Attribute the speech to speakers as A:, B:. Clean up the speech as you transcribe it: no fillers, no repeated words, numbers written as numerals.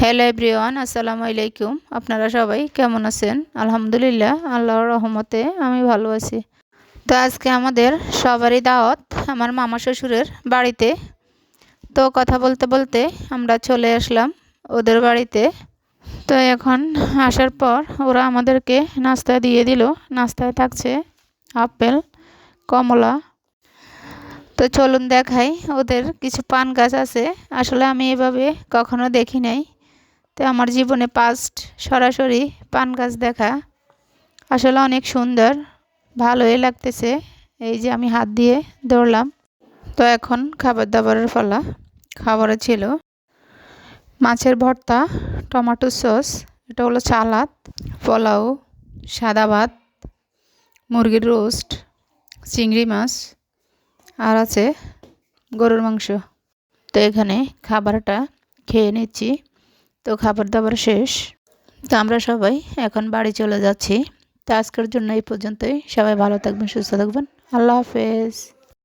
A: Hello everyone, আসসালামু আলাইকুম। আপনারা সবাই কেমন আছেন? আলহামদুলিল্লাহ, আল্লাহর রহমতে আমি ভালো আছি। তো আজকে আমাদের সবারই দাওয়াত আমার মামা শ্বশুরের বাড়িতে। তো কথা বলতে বলতে আমরা চলে আসলাম ওদের বাড়িতে। তো এখন আসার পর ওরা আমাদেরকে নাস্তা দিয়ে দিল। নাস্তায় থাকছে আপেল, কমলা। তো চলুন দেখাই, ওদের কিছু পান গাছ আছে। আসলে আমি এভাবে কখনো দেখি নাই। তো আমার জীবনে ফার্স্ট সরাসরি পান গাছ দেখা। আসলে অনেক সুন্দর, ভালোই লাগতেছে। এই যে আমি হাত দিয়ে ধরলাম। তো এখন খাবার দাবারের পালা। খাবারে ছিল মাছের ভর্তা, টমেটো সস, এটা হলো সালাদ, পোলাও, সাদা ভাত, মুরগির রোস্ট, চিংড়ি মাছ, আর আছে গরুর মাংস। তো এখানে খাবারটা খেয়ে নিচ্ছি। তো খাবার দাবার শেষ। তো আমরা সবাই এখন বাড়ি চলে যাচ্ছি। তো আজকের জন্য এই পর্যন্তই। সবাই ভালো থাকবেন, সুস্থ থাকবেন। আল্লাহ হাফেজ।